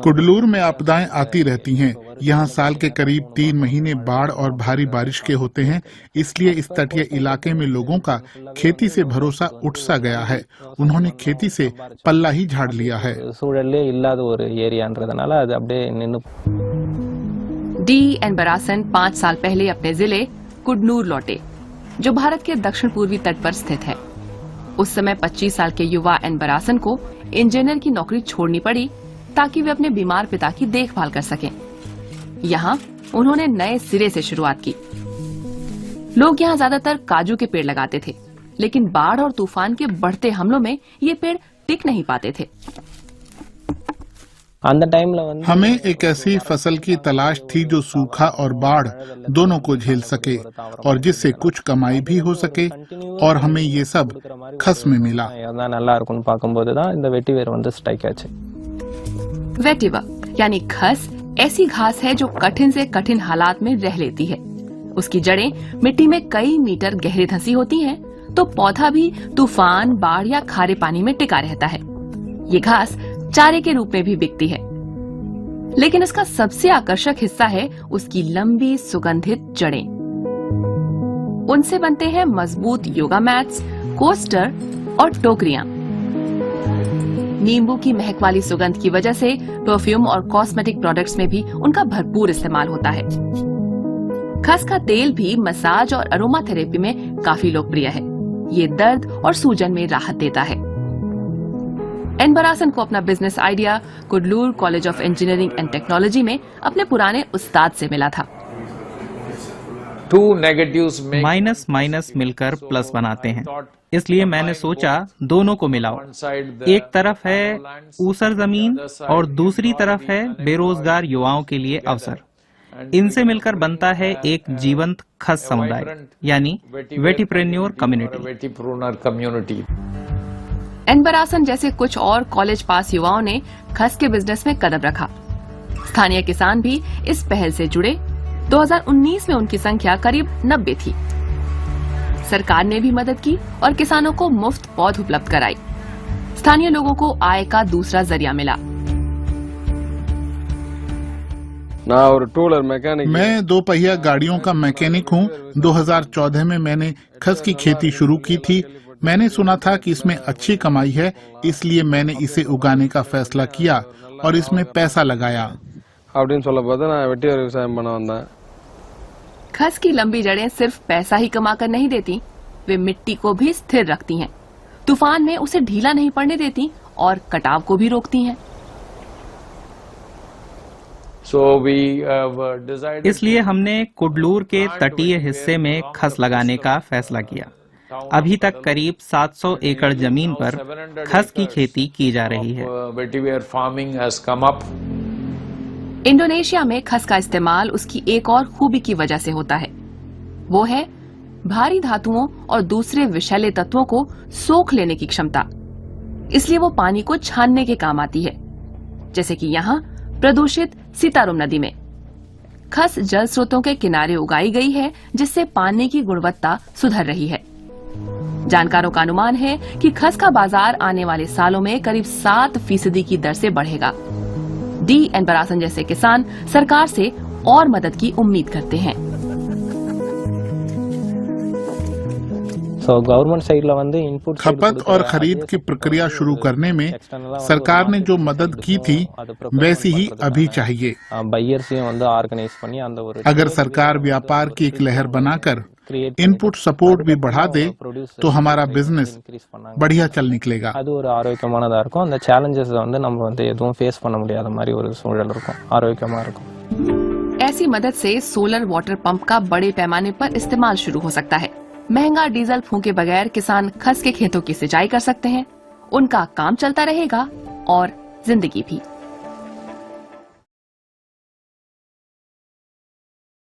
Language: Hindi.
कुडलूर में आपदाएं आती रहती हैं। यहाँ साल के करीब 3 महीने बाढ़ और भारी बारिश के होते हैं, इसलिए इस तटीय इलाके में लोगों का खेती से भरोसा उठ सा गया है। उन्होंने खेती से पल्ला ही झाड़ लिया है। डी एन बरासन 5 साल पहले अपने जिले कुडनूर लौटे, जो भारत के दक्षिण पूर्वी तट पर स्थित है। उस समय 25 साल के युवा एन बरासन को इंजीनियर की नौकरी छोड़नी पड़ी ताकि वे अपने बीमार पिता की देखभाल कर सकें। यहाँ उन्होंने नए सिरे से शुरुआत की। लोग यहाँ ज्यादातर काजू के पेड़ लगाते थे, लेकिन बाढ़ और तूफान के बढ़ते हमलों में ये पेड़ टिक नहीं पाते थे। हमें एक ऐसी फसल की तलाश थी जो सूखा और बाढ़ दोनों को झेल सके और जिससे कुछ कमाई भी हो सके, और हमें ये सब खस में मिला। वेटिवर यानी खस ऐसी घास है जो कठिन से कठिन हालात में रह लेती है। उसकी जड़ें मिट्टी में कई मीटर गहरे धंसी होती हैं, तो पौधा भी तूफान, बाढ़ या खारे पानी में टिका रहता है। ये घास चारे के रूप में भी बिकती है, लेकिन इसका सबसे आकर्षक हिस्सा है उसकी लंबी सुगंधित जड़ें। उनसे बनते हैं मजबूत योगा मैट्स, कोस्टर और टोकरियां। नींबू की महक वाली सुगंध की वजह से परफ्यूम और कॉस्मेटिक प्रोडक्ट्स में भी उनका भरपूर इस्तेमाल होता है। खस का तेल भी मसाज और अरोमा थेरेपी में काफी लोकप्रिय है। ये दर्द और सूजन में राहत देता है। एन बरासन को अपना business idea Cuddalore college of engineering and technology में अपने पुराने उस्ताद से मिला था। माइनस माइनस मिलकर प्लस बनाते हैं, इसलिए मैंने सोचा दोनों को मिलाओ। एक तरफ है ऊसर जमीन और दूसरी तरफ है बेरोजगार युवाओं के लिए अवसर। इनसे मिलकर बनता है एक जीवंत खस समुदाय, यानी वेटिप्रेन्योर कम्युनिटी। एन बरासन जैसे कुछ और कॉलेज पास युवाओं ने खस के बिजनेस में कदम रखा। स्थानीय किसान भी इस पहल से जुड़े। 2019 में उनकी संख्या करीब 90 थी। सरकार ने भी मदद की और किसानों को मुफ्त पौध उपलब्ध कराई। स्थानीय लोगों को आय का दूसरा जरिया मिला। मैं 2 पहिया गाड़ियों का मैकेनिक हूँ। 2014 में मैंने खस की खेती शुरू की थी। मैंने सुना था कि इसमें अच्छी कमाई है, इसलिए मैंने इसे उगाने का फैसला किया और इसमें पैसा लगाया। खस की लंबी जड़ें सिर्फ पैसा ही कमाकर नहीं देती, वे मिट्टी को भी स्थिर रखती हैं, तूफान में उसे ढीला नहीं पड़ने देती और कटाव को भी रोकती हैं। इसलिए हमने कुडलूर के तटीय हिस्से में खस लगाने का फैसला किया। अभी तक करीब 700 एकड़ जमीन पर खस की खेती की जा रही है। इंडोनेशिया में खस का इस्तेमाल उसकी एक और खूबी की वजह से होता है। वो है भारी धातुओं और दूसरे विषैले तत्वों को सोख लेने की क्षमता। इसलिए वो पानी को छानने के काम आती है, जैसे कि यहाँ प्रदूषित सीताराम नदी में। खस जल स्रोतों के किनारे उगाई गई है, जिससे पानी की गुणवत्ता सुधर रही है। जानकारों का अनुमान है कि खस का बाजार आने वाले सालों में करीब 7% की दर से बढ़ेगा। डी एन बरासन जैसे किसान सरकार से और मदद की उम्मीद करते हैं। खपत और खरीद की प्रक्रिया शुरू करने में सरकार ने जो मदद की थी वैसी ही अभी चाहिए। अगर सरकार व्यापार की एक लहर बनाकर इनपुट सपोर्ट भी बढ़ा दे तो हमारा बिजनेस बढ़िया चल निकलेगा। ऐसी मदद से सोलर वाटर पंप का बड़े पैमाने पर इस्तेमाल शुरू हो सकता है। महंगा डीजल फूंके बगैर किसान खस के खेतों की सिंचाई कर सकते हैं। उनका काम चलता रहेगा और जिंदगी भी।